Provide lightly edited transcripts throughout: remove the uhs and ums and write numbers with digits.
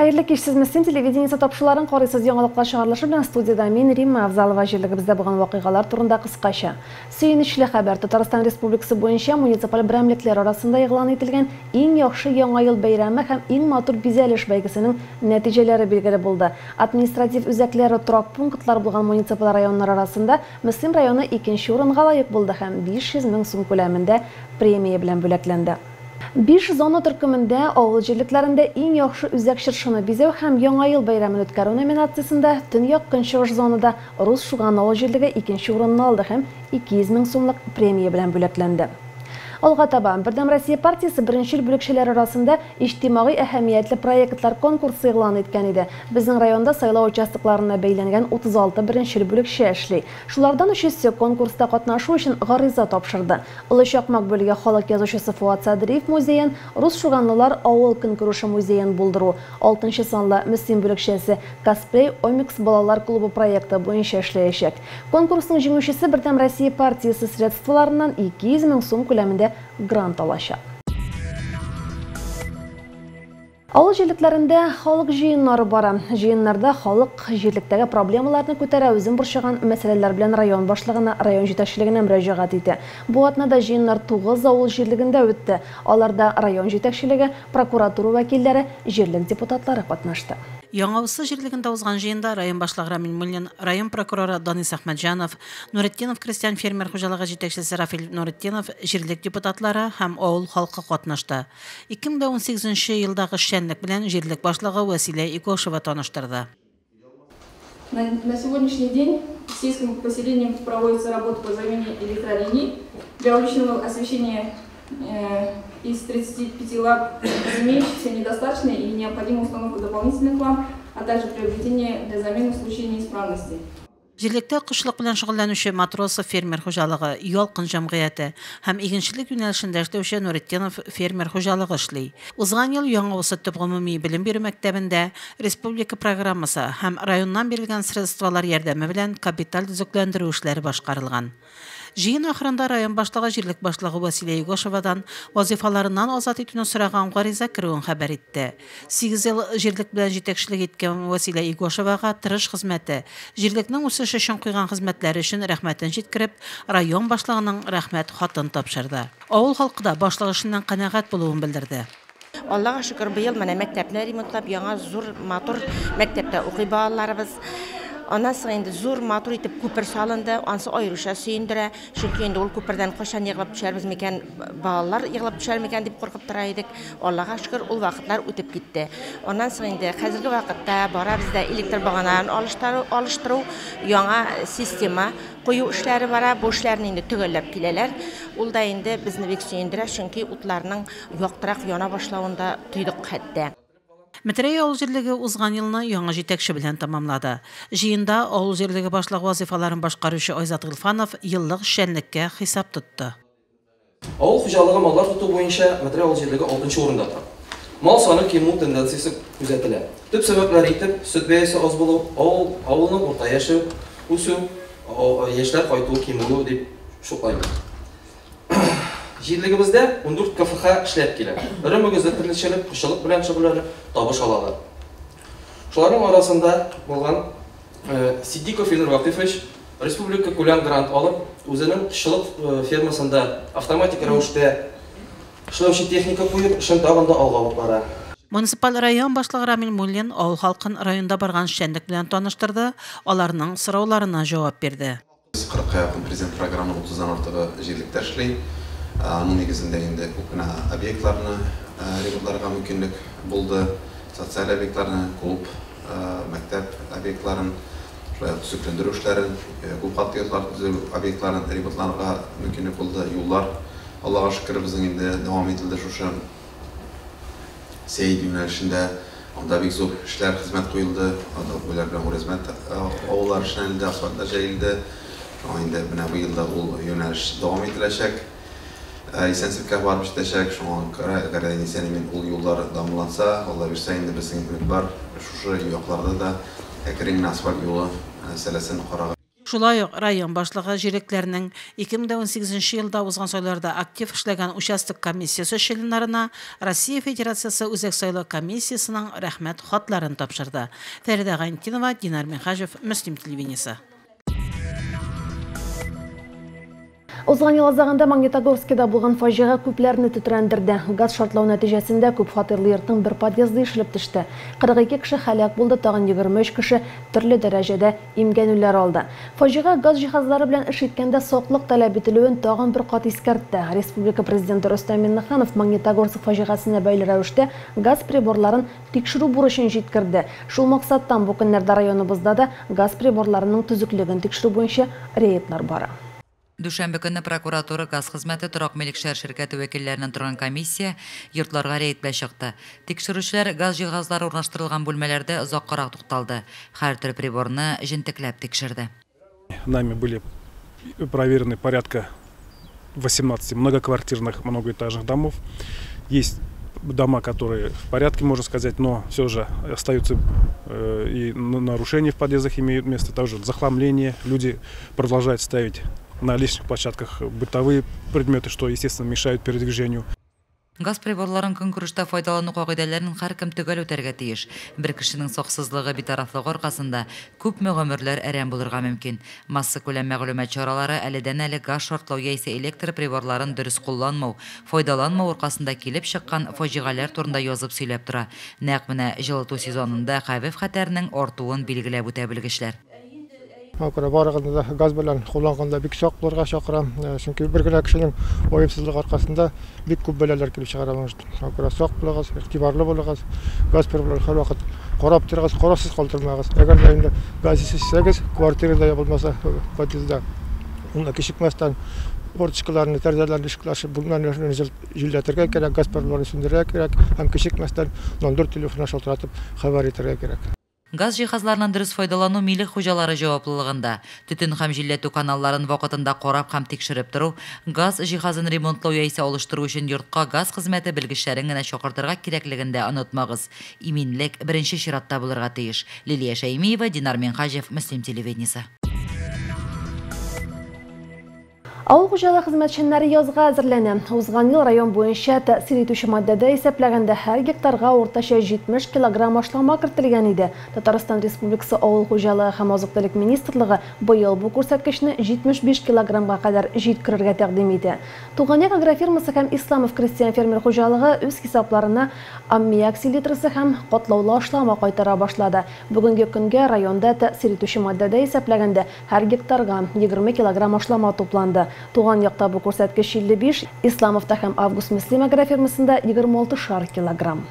Hayırlı kişsizmişsin, televideniyesi topşuların qorisiz yanılıqla şağırlışı bilen studiyada men Rimma Avzalova jirligimizde bo'lgan voqealar turunda qisqacha. Suyunishli xabar Tatariston Respublikasi bo'yicha munisipal biramliklar orasida e'lon etilgan eng yaxshi yangi yil bayrami ham eng motor bezalish baygisining natijalari belgili bo'ldi. Administrativ o'zaklari turoq punktlar bo'lgan munisipal rayonlar orasida Muslim rayoni 2-o'ringa loyiq bo'ldi ham 500 ming so'm ko'lamida premiya bilan bo'laklandi. 5 zona turkumida avul jirliklarında eng yaxshi uzak shirshini bezav ham yangi yil bayramini o'tkaruv nominatsiyasida Tunyoq Kunchish zonada Rus Shugan avul jirligi 2-o'rinni oldi ham 200 ming so'mlik premiya bilan bo'laklandi. Olg'a taban Birdam Rossiya partiyasi birinchi yil bo'lakchilari orasida ijtimoiy ahamiyatli proyektlar konkursi e'lon etgan edi. Bizning rayonda saylov uchastliklarini belgilangan 36 birinchi yil bo'lakchi ishli. Shulardan 3'si konkursda qatnashuv uchun g'ariza topshirdi. Ulushoq maqbuliga xalq yozuvchisi Fuat Sadriyev muzeyin, Rus Shuganlılar avul kun ko'rishi muzeyin bo'ldiruv. 6-sonli Muslim bo'lakchisi Kasprey Omix bolalar klubi proyekti bo'yicha ishlayajak. Konkursning jenguvchisi Birdam Rossiya partiyasi sredstvalaridan 200 ming so'm ko'lamida grant alacak. Avul jirliklarında xalq jiyinlari bor. Jiyinlarda xalq jirlikdagi problemalarni ko'tara o'zin burishgan masalalar bilan rayon boshlig'ini, rayon yetakchiligine murojaat etdi. Bu atnada jiyinlar 9 avul jirligida o'tdi. Ularda rayon yetakchiligi, prokuratura vakillari, jirlik deputatlari qatnashdi. Яңавысы жерлігінде узған жиында район башлығы Рамин Муллин, район прокуроры Данис Ахмаджанов, Нуретдинов крестьян фермер хужалығы жетекшісі Рафиль Нуретдинов, жерлік депутатлары һәм ауыл халқы катнашты. 2018 елдағы шәнлек белән жерлік башлығы Василия Икошева таныштырды. На сегодняшний день с сельским поселением проводится работа по замене электролиний для уличного освещения. Из 35 ламп имеющихся недостаточно и необходима установка дополнительных ламп, а также приобретение для замены в случае неисправности. Жерлектә кышлык белән шөгыльләнүче матросов фермер хуҗалыгы, Ялкын җәмгыяте һәм игенчелек юнәлешендә эшләүче Нуретдинов фермер хуҗалыгы эшли. Узган ел Яңавысы төп гомуми белем бирү мәктәбендә республика программасы һәм районнан бирелгән средствалар ярдәме белән капиталь төзекләндерү эшләре башкарылган. Жиын ахырында район башлыгы җирлек башлыгы Василия Егошевадан вазифаларыннан азат итүне сораган гариза кирүен хәбәр итте. 8 ел җирлек белән җитәкчелек иткән Василия Егошевага тырыш хезмәте, җирлекнең үсеше өчен куйган хезмәтләре өчен рәхмәтен җиткереп, район башлыгының рәхмәт хатын тапшырды. Авыл халкы да башлыгы эшеннән канәгать булуын белдерде. Аллаһка шөкер, быел менә мәктәпне ремонтлап, яңа зур матур мәктәптә укый балаларыбыз. Ondan sonra indi zor matur itib köpür salındı, ansı ayrışa süyündürə. Çünkü indi ol köpürdən qoşan yığılıb düşərmiz meken, bağlar yığılıb düşər meken deyip qorqub duraydık. Allah'a şükür ol vaqtlar ötüb gitti. Ondan sonra indi hazırki vaqtda bara bizdə elektr bağanalarını alıştırı, yana sistema qoyu işləri var, bu işlərini indi tügəlləb kilələr. Ol da indi bizni bek süyündürə, çünkü utlarının yoqtıraq yana başlauında tuyduk həddə. Мәтрәй авыл җирлеге узган елны яңа җитәкче белән тәмамлады. Җыенда авыл җирлеге башлыгы вазифаларын башкаручы Айзат Гылфанов еллык шәнлеккә хисап тотты. Авыл хуҗалыгы маллар тоту буенча Мәтрәй авыл җирлеге 6-нчы урында тора. Мал саны кимү тенденциясе күзәтелә. Төп сәбәпләр итеп сөт бәясе аз булу, авылның урта яше үсү, яшьләр кайту кимү дип шуклайбыз. Җирлегебездә 14 КФХ эшләп килә. Ире мөгезле тирлекчелек, кошчылык белән шөгыльләнеп табыш алалар. Шуларның арасында булган Сиддиков Илнур Вакыйфович республика күләм грант алып, үзенең кошчылык фермасында автоматик рәвештә эшләүче техника куеп, эшен тагын да алга алып бара. Муниципаль район башлыгы Рамил Муллин авыл халкын районда барган шәнлек белән таныштырды, аларның сорауларына җавап бирде. 40-ка якын президент программаны 30-дан артыгы җирлектә эшли. Аның негізінде енді көпкенә объектларны ремонтларга мөмкинлек булды. Социаль объектларны, клуб, мәктәп объектларын, төзекләндерү эшләрен, күп катлы объектларын ремонтларга мөмкинлек булды. Юллар, Аллаһка шөкер, безнең инде дәвам ителде шушы сәйд юнәлешендә. Анда бик зур эшләр, хезмәт куелды. Анда булар белән хезмәт авыллар эшләнде, асфальтлар җәелде. Инде менә бу елда ул юнәлеш дәвам ителәчәк. Исәнсезлеккә барып җитәчәк, шуңа күрә Нисәнемен ул юллар дамланса, Алла бирсә инде безнең өмет бар. Шушы якларда да әкрен асфальт юлы сәләсен карага. Шулай ук район башлыгы җирекләренең 2018 елда узган сайлауда актив эшләгән участок комиссиясе членнарына Россия Федерациясе үзәк сайлау комиссиясының рәхмәт хатларын тапшырды. Фәридә Гайнтинова, Динар Михажев, Мөслим телевидениесе. Узган ел азагында Магнитогорскида булган фаҗига күпләрне тетрәндерде. Газ шартлау нәтиҗәсендә күп фатирлы йортның бер подъезды ишелеп төште. 42 кеше һәлак булды, тагын 23 кеше төрле дәрәҗәдә имгәнүләр алды. Фаҗига газ җиһазлары белән эш иткәндә саклык таләп ителүен тагын бер кат искәртте. Республика президенты Рөстәм Миңнеханов Магнитогорск фаҗигасына бәйле рәвештә газ приборларын тикшерү бурычын җиткерде. Шул максаттан бу көннәрдә районыбызда да газ приборларының төзеклеген тикшерү буенча рейдлар бара. Дүшәмбе көнне прокуратура газ хезмәте торак милек-шәһәр ширкәте вәкилләреннән торган комиссия йортларга рейд белән чыкты. Тикшерүчеләр газ җиһазлары урнаштырылган бүлмәләрдә озаккарак тукталды. Һәр төр приборны җентекләп тикшерде. Нами были проверены порядка 18 многоквартирных многоэтажных домов. Есть дома, которые в порядке, можно сказать, но все же остаются и нарушения в подъездах имеют место, также захламление. Люди продолжают ставить на личных площадках бытовые предметы, что, естественно, мешают передвижению. Газ приборларын көнкүрештә файдалану кагыйдәләрен һәркем төгәл үтәргә тиеш. Бер кешенең саксызлыгы, битарафлыгы аркасында күпме гомерләр әрәм булырга мөмкин. Масса күләм мәгълүмат чаралары әледән-әле газ шартлау яисә электр приборларын дөрес кулланмау, файдаланмау аркасында килеп чыккан фаҗигаләр турында язып сөйләп тора. Нәкъ менә җылыту сезонында хәвеф хәтәрнең артуын билгеләп үтә белгечләр. Барыгында газ белән кулланганда бик сак булырга чакырам. Чөнки бер генә кешенең уйсызлыгы аркасында бик күп бәлаләр килеп чыгара башлый. Сак булыгыз, игътибарлы булыгыз. Газ приборларын һәр вакыт карап торыгыз, карасыз калтырмагыз. Әгәр инде газ сизсәгез, квартирада я булмаса подъездда унда кичекмәстән форточкаларны, тәрәзәләрне ишекләшеп, булган җилләтергә кирәк, газ приборларын сүндерергә кирәк, һәм кичекмәстән 04 телефонына шалтыратып хәбәр итәргә кирәк. Газ җиһазларынан дөрес файдалану милек хуҗалары җаваплылыгында. Төтен һәм җилләтү каналларын вакытында карап һәм тикшереп тору, газ җиһазын ремонтлау яисә алыштыру өчен йортка газ хезмәте белгечләрен генә чакыртырга кирәклеген дә онытмагыз. Иминлек беренче чиратта булырга тиеш. Лилия Шәймиева, Динар Миңхаҗев, Мөслим телевидениесе. Авыл хуҗалыгы хезмәтчәннәре язга әзерләнә. Узган ел район буенча тәэсир итүче маддәдә исәпләгәндә һәр гектарга ортача 70 килограмм ашлама кертелгән иде. Татарстан Республикасы Авыл хуҗалыгы һәм азык-төлек министрлыгы быел бу күрсәткечне 75 килограммга кадәр җиткерергә тәкъдим итә. Туган-як агрофирмасы һәм Исламов крестьян фермер хуҗалыгы үз хисапларына аммиак селитрасы һәм катлаулы ашлама кайтара башлады. Бүгенге көнгә районда тәэсир итүче маддәдә исәпләгәндә һәр гектарга 20 килограмм ашлама тупланды. Туган якта бу күрсәткеч 55, Исламовта һәм Август Мөслим агрофирмасында 26 килограмм.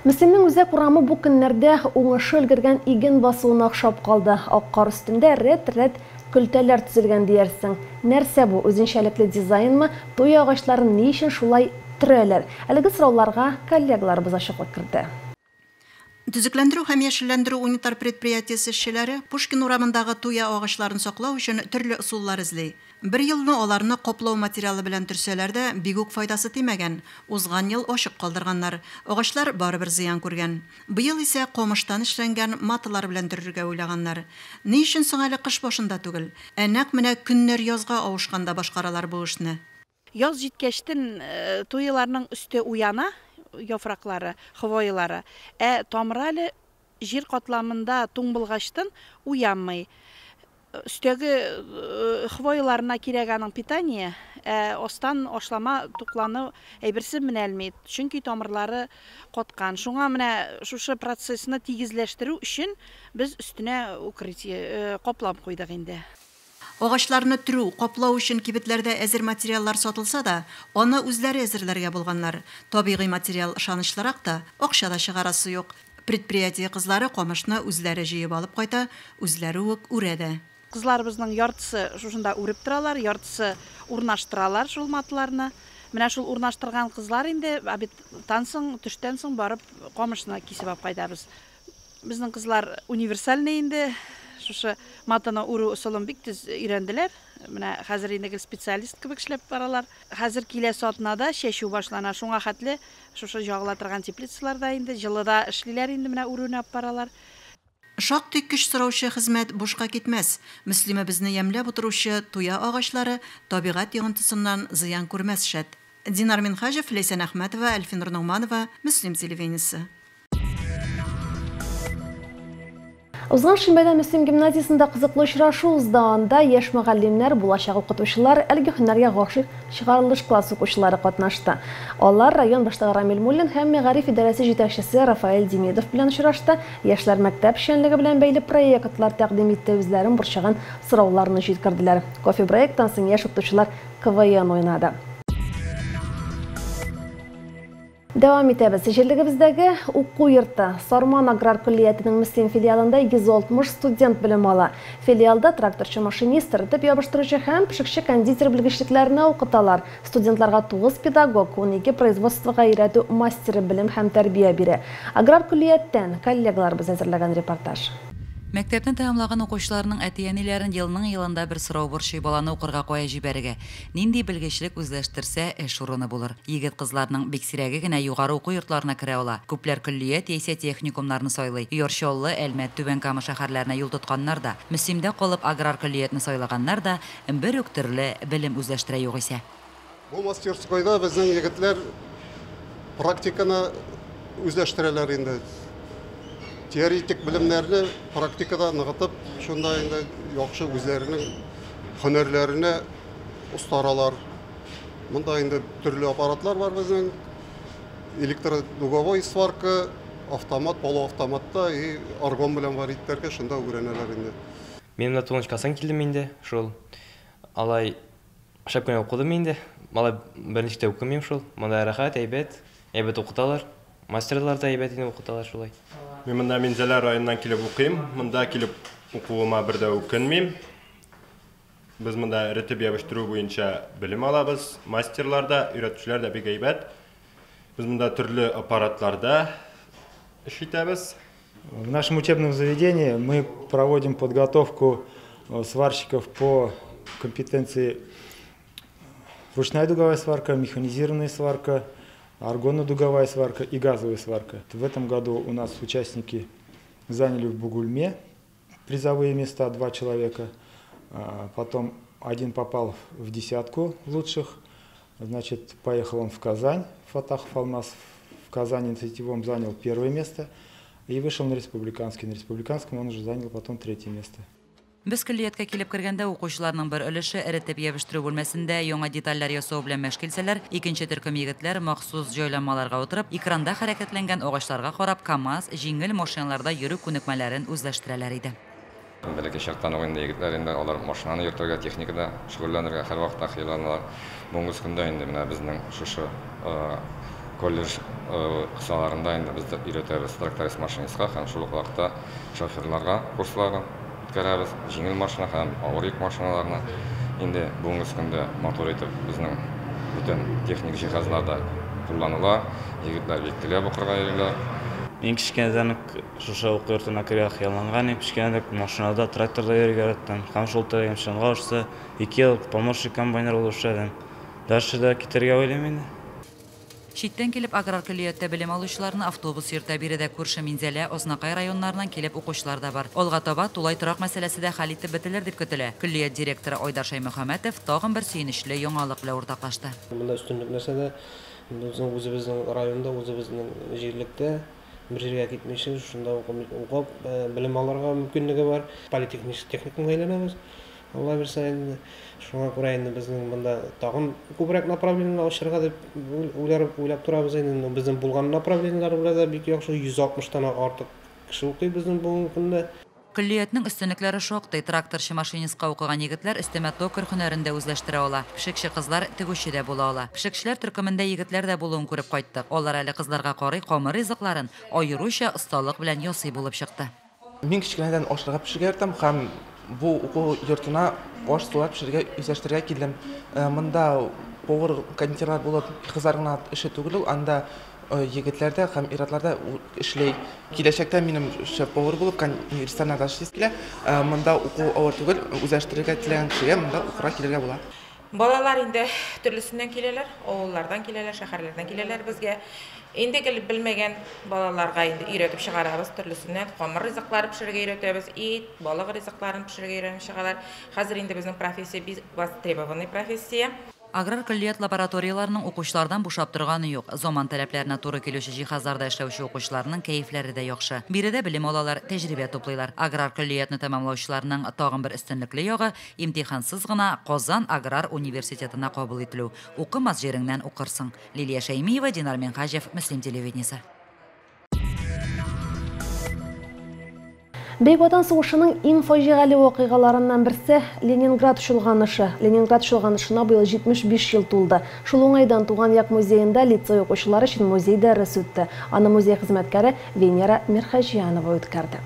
Мөслимнең үзәк урамы бу көннәрдә уңышы өлгергән иген басуына охшап калды. Ак кар өстендә рәт-рәт көлтәләр төзелгән диярсең. Нәрсә бу? Үзенчәлекле дизайнмы? Туй агачларын ни өчен шулай төрәләр? Әлеге сорауларга коллегаларыбыз ачыклык кертте. Төзекләндерү һәм яшелләндерү унитар предприятиясе эшчеләре Пушкин урамындагы туя агачларын саклау өчен төрле усуллар эзли. Бер елны аларны каплау материалы белән төрсәләр дә бик үк файдасы тимәгән. Узган ел ачык калдырганнар. Агачлар барыбер зыян күргән. Быел исә камыштан эшләнгән маталар белән төрергә уйлаганнар. Ни өчен соң әле кыш башында түгел? Нәкъ менә көннәр язга авышканда башкаралар бу эшне. Яз җиткәчтен туйларның өсте уяна. Яфраклары, хвоялары. Тамыралы жир катламында туң булгачтан уянмый. Өстәге хвояларына кирәгәнең питание, остан ашлама тукланы әйберсе менәлми. Чөнки тамырлары каткан. Шуңа менә шушы процессны тигезләштерү өчен без өстенә укрытие каплап куйдык инде. Агачларны түрү, каплау өчен кибетләрдә әзер материаллар сатылса да, аны үзләре әзерләргә булганнар. Табигый материал ышанычлырак та, акча да чыгарасы юк. Предприятие кызлары камышны үзләре җыеп алып кайта, үзләре үк үрәдә. Кызларыбызның яртысы шушында үреп торалар, яртысы урнаштыралар шул матларны. Менә шул урнаштырган кызлар инде обедтан соң, төштән соң барып камышны кисеп алып кайтабыз. Безнең кызлар универсальный инде. Шушы матаны уру усулын бик тиз өйрәнделәр. Менә хәзер инде специалист кебек эшләп баралар. Хәзер киләсе атнада чәчү башлана. Шуңа хәтле шушы ягыла торган теплицаларда инде җылыда эшлиләр инде менә үрүне алып баралар. Шактый көч сораучы хезмәт бушка китмәс. Мөслиме безне ямлап утыручы туя агачлары табигать йогынтысыннан зыян күрмәс шәт. Динар Минхажев, Лейсан Әхмәтова, Әлфинур Нугманова, Мөслим телевидениесе. Узган шимбәдә Мөслим гимназиясендә кызыклы очрашу узганда яшь мөгаллимнәр, булачак укытучылар, әлеге һөнәргә гашыйк чыгарылыш класс укучылары катнашты. Алар район башлыгы Рамил Муллин һәм мәгариф идарәсе җитәкчесе Рафаэль Демидов белән очрашты. Яшьләр мәктәп эшчәнлеге белән бәйле проектлар тәкъдим итте, үзләрен борчыган сорауларны җиткерделәр. Кофе проекттан соң яшь укытучылар КВН уйнады. Дәвам итәбез. Җирлегебездәге уку йорты Сарман аграр коллеятының Мөслим филиалында 260 студент белем ала. Филиалда тракторчы, машинист, рәтеп ябыштыручы һәм пешекче кондитер белгечлекләрне укыталар. Студентларга 9 педагог, 12 производствога өйрәтү мастеры белем һәм тәрбия бирә. Аграр коллеяттан коллегаларыбыз әзерләгән репортаж. Мәктәпне тәмамлаган укучыларның әти-әниләрен елның бер сорау борчый баланы укырга кая җибәрергә. Нинди белгечлек үзләштерсә эш урыны булыр. Егет-кызларның бик сирәге генә югары уку йортларына керә ала. Күпләр коллият яисә техникумнарны сайлый. Йорчоллы, Әлмәт, Түбән Кама шәһәрләренә юл тотканнар да, Мөслимдә калып аграр коллиятны сайлаганнар да бер үк төрле белем үзләштерә югыйсә. Бу мастерскойда безнең егетләр практиканы үзләштерәләр инде. Теоретик белемнәрне практикада ныгытып, шунда инде яхшы үзләренең һөнәрләренә устаралар. Монда инде төрле аппаратлар бар безнең. Электродуговой сварка, автомат, полуавтоматта и аргон белән вариттерге шунда өйрәнәләр инде. Мен на тончкасын килдем инде, шул. Алай шапканы укыдым инде. Мала берничә укымыйм шул. Монда рәхәт, әйбәт укыталар. Мастерлар да әйбәт инде укыталар шулай. Мен монда Минзәләр районыннан килеп укыйм. Монда килеп укуыма бер дә үкенмим. Без монда рәтеп ябыштыру буенча белем алабыз. Мастерларда, өйрәтүчеләр дә бик әйбәт. Без монда төрле аппаратларда эш итәбез. В нашем учебном заведении мы проводим подготовку сварщиков по компетенции ручная дуговая сварка, механизированная сварка, аргонно-дуговая сварка и газовая сварка. В этом году у нас участники заняли в Бугульме призовые места, 2 человека. Потом один попал в 10 лучших. Значит, поехал он в Казань, Фатахов Алмаз. В Казани на сетевом занял 1 место и вышел на республиканский. На республиканском он уже занял потом 3 место. Без коллиятка килеп кергәндә укучыларның бер өлеше рәтеп ябыштыру бүлмәсендә яңа детальләр ясау белән мәшгульселәр, икенче төркем егетләр махсус җайланмаларга утырып, экранда хәрәкәтләнгән агачларга карап КАМАЗ, җиңел машиналарда йөрү күнекмәләрен үзләштерәләр иде. Бәлки шарттан уенда егетләр инде алар машинаны йөртергә, техникада шөгыльләнергә һәр вакытта хыялланалар. Бүгенге көндә инде менә безнең шушы колледж кысаларында инде без өйрәтәбез тракторист машинистка һәм шул ук вакытта шоферларга курсларга үткәрәбез. Җиңел машина һәм авыр йөк машиналарына инде бүгенге көндә мотор итеп безнең бүтән техник җиһазларда кулланыла. Егетләр бик теләп укырга йөриләр. Мен кичкенәдән шушы уку йортына керергә хыялланган, кичкенәдән машинада, тракторда йөрергә яратам. Һәм шул тәҗрибәмчәнгә ашса, 2 ел помощник комбайнер булып эшләдем. Дальше да китәргә уйлыйм инде. Читтән килеп аграр коллиятта белем алучыларны автобус йөртә, биредә күрше Минзәлә, Ознакай районнарыннан килеп укучылар да бар. Алга таба тулай торак мәсьәләсе дә хәл итеп бетелер дип көтелә. Коллият директоры Айдар Шаймөхәмәтов тагын бер сөенечле яңалык белән уртаклашты. Монда өстенлек нәрсәдә үзебезнең районда, үзебезнең җирлектә бер җиргә китмичә, шунда укып белем алырга мөмкинлеге бар. Политехник техникумга әйләнәбез. Алла бирсә инде шуңа күрә инде безнең монда тагын күбрәк направлениелар ачырга дип уйлап торабыз инде. Безнең булган направлениелар белән дә бик яхшы 160-тан артык кеше укый безнең бүгенге көндә. Коллиятның өстенлекләре шактый. Тракторчы, машинистка укыган егетләр өстәмә токар һөнәрендә үзләштерә ала. Пешекче кызлар тегүче дә була ала. Пешекчеләр төркемендә егетләр дә булуын күреп кайттык. Алар әле кызларга карый, камыр ризыкларын аеруча осталык белән ясый булып чыкты. Мин кичкенәдән ашырга пешерә яратам һәм бу уку йортына аш сугап пешерергә үзләштерергә килдем. Монда повар кондитерлар булып кызларның эше түгел, анда егетләрдә һәм иратларда эшләй. Киләчәктә минем шеф-повар булып рестораннарда эшләр килә. Монда уку авыр түгел, үзләштерергә теләгән кешегә монда укырга килергә була. Балалар инде төрлесеннән киләләр, авыллардан киләләр, шәһәрләрдән киләләр безгә. Инде килеп белмәгән балаларга инде өйрәтеп чыгарабыз төрлесеннән. Камыр ризыклары пешерергә өйрәтәбез, ит, балык ризыкларын пешерергә өйрәнеп чыгалар. Хәзер инде безнең профессия востребованный профессия. Аграр көллият лабораторияларының укучылардан бушап торганы юк. Заман таләпләренә туры килүче җиһазларда эшләүче укучыларның кәефләре дә яхшы. Биредә белем алалар, тәҗрибә туплыйлар. Аграр көллиятны тәмамлаучыларның тагын бер өстенлекле ягы имтихансыз гына Казан аграр университетына кабул ителү. Укымас җиреңнән укырсың. Лилия Шәймиева, Динар Менхаҗев, Мөслим телевидениесе. Бөек Ватан сугышының иң фаҗигале вакыйгаларыннан берсе Ленинград чолганышы. Ленинград чолганышына быел 75 ел тулды. Шул уңайдан туган як музейында лицей укучылары өчен музей дәресе үтте. Аны музей хезмәткәре Венера Мирхаҗиянова үткәрде.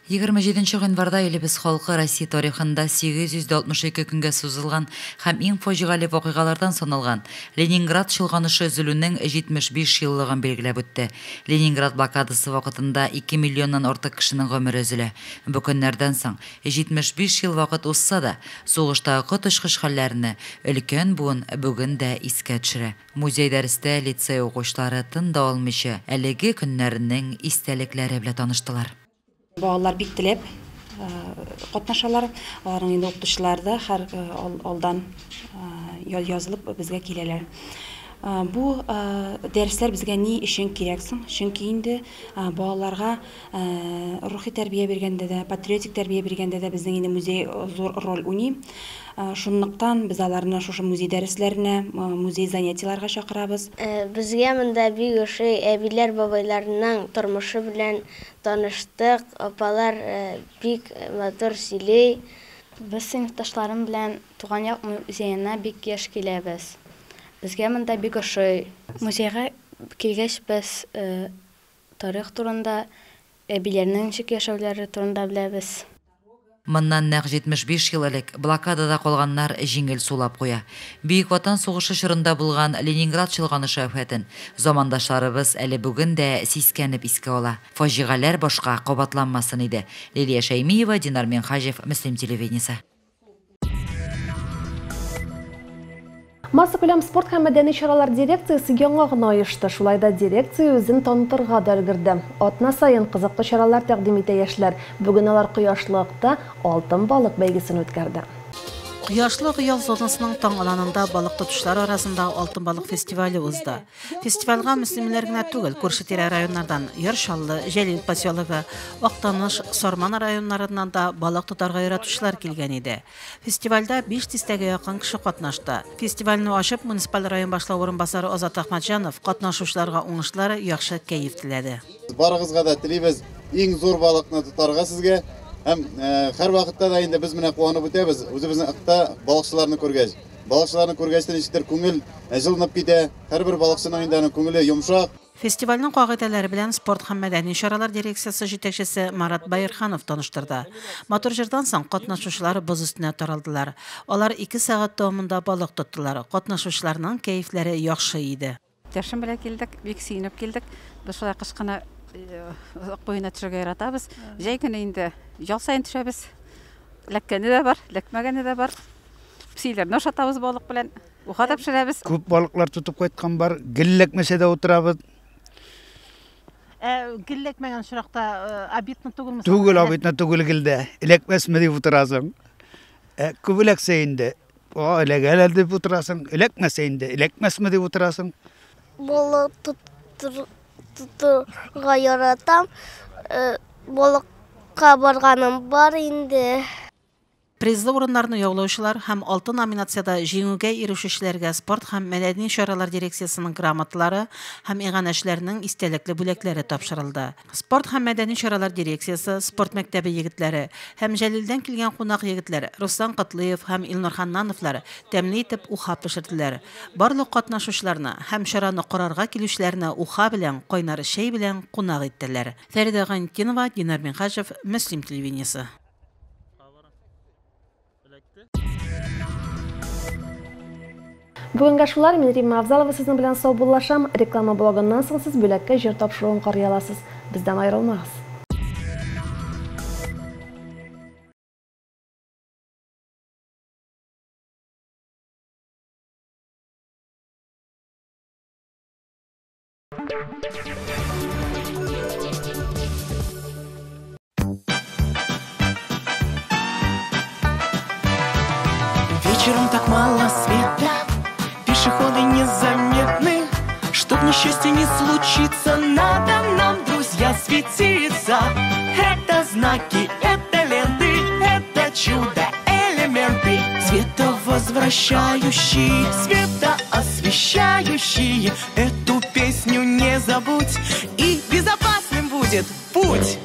27 гыйнварда илебез халкы Россия тарихында 862 көнгә сузылган һәм иң фаҗигале вакыйгалардан саналган Ленинград чолганышы өзелүнең 75 еллыгын билгеләп үтте. Ленинград блокадасы вакытында 2 миллионнан артык кешенең гомере өзелә. Бу көннәрдән соң 75 ел вакыт узса да, сугыштагы котышкыч хәлләрне өлкән буын бүген дә искә төшерә. Музей дәрестә лицей укучылары тын да алмыйча әлеге көннәрнең истәлекләре белән таныштылар. Балалар бик теләп катнашалар. Аларның инде укытучылары да һәр алдан язылып безгә киләләр. Бу дәресләр безгә ни өчен кирәк соң? Чөнки инде балаларга рухи тәрбия биргәндә дә, патриотик тәрбия биргәндә дә безнең инде музей зур роль уйный. Шунлыктан без аларны шушы музей дәресләренә, музей занятияларга чакырабыз. Безгә монда бик ошый әбиләр, бабайларның тормышы белән таныштык. Апалар бик матур сөйли. Без сыйныфташларым белән туган як музеена бик яш киләбез. Безгә монда бик ошый. Музейга килгәч без тарих турында, әбиләрнең ничек яшәүләре турында беләбез. Моннан нәкъ 75 ел элек блокадада калганнар җиңел сулап куя. Бөек Ватан сугышы чорында булган Ленинград чолганышы афәтен замандашларыбыз әле бүген дә сискәнеп искә ала. Фаҗигаләр башка кабатланмасын иде. Лилия Шәймиева, Динар Менхаҗев, Мөслим телевидениесе. Масса күләм спорт һәм мәдәни чаралар дирекциясе яңа гына оешты. Шулай да дирекция үзен танытырга да өлгерде. Атна сайын кызыклы чаралар тәкъдим итә яшьләр. Бүген алар Кояшлыкта алтын балык бәйгесен үткәрде. Кояшлык ял зонасының таң аланында балык тотышлар арасында алтын балык фестивале узды. Фестивальгә мөслимләр генә түгел, күрше-тирә районнардан Яршаллы, Җәлил поселогы, Актаныш, Сарман районнарыннан да балык тотарга яратучылар килгән иде. Фестивальдә 500-гә якын кеше катнашты. Фестивальне ачып муниципаль район башлыгы орынбасары Азат Ахматҗанов катнашучыларга уңышлар, яхшы кәеф теләде. Барыгызга да телибез иң зур балыкны тотарга сезгә. Һәм һәр вакытта да инде без менә куанып үтәбез. Үзебезнең ыкта балыкчыларны күргәч. Балыкчыларны күргәчтән ничектер күңел җылынып китә. Һәрбер балыкчының инде күңеле йомшак. Фестивальнең кагыйдәләре белән спорт һәм мәдәни чаралар дирекциясе җитәкчесе Марат Байырханов таныштырды. Матур җырдан соң катнашучылар боз өстенә таралдылар. Алар 2 сәгать дәвамында балык тоттылар. Катнашучыларның кәефләре яхшы иде. Тәшем белән килдек, бик сөенеп килдек. Без шулай кышкына буена төшәргә яратабыз. Җәй көне инде ял сайын төшәбез. Ләккәне дә бар, ләкмәгәне дә бар. Псиләрне ашатабыз балык белән. Уха да пешерәбез. Күп балыклар тотып кайткан бар. Гелләкмәсә дә утырабыз. Гелләкмәгән чиракта обидны түгелме? Түгел, обидны түгел гелдә. Эләкмәсме дип утырасың. Күп эләксә инде. Эләгәләр дип утырасың. Эләкмәсә инде. Эләкмәсме дип утырасың. Балык тотырга яратам. Балыкка барганым бар инде. Призлы урыннарны яулаучылар һәм алтын номинациядә җиңүгә ирешүчеләргә спорт һәм мәдәни чаралар дирекциясының грамоталары һәм иганәчләрнең истәлекле бүләкләре тапшырылды. Спорт һәм мәдәни чаралар дирекциясе, спорт мәктәбе егетләре һәм Җәлилдән килгән кунак егетләр Руслан Катлыев һәм Илнур Ханнановлар тәмле итеп уха пешерделәр. Барлык катнашучыларны һәм чараны карарга килүчеләрне уха белән, кайнар чәй белән кунак иттеләр. Фәридә Гантинова, Динар Менхаҗев, Мөслим телевидениесе. Бүгенге шулар, мен Римма Авзалова сезнең белән сау булашам. Реклама блогыннан соң сез бүләккә җыр тапшыруын карый аласыз. Бездән аерылмагыз. Вечером так мало света, пешеходы незаметны. Чтоб несчастье не случится, надо нам, друзья, светиться. Это знаки, это ленты, это чудо, элементы. Световозвращающие, светоосвещающие. Эту песню не забудь, и безопасным будет путь.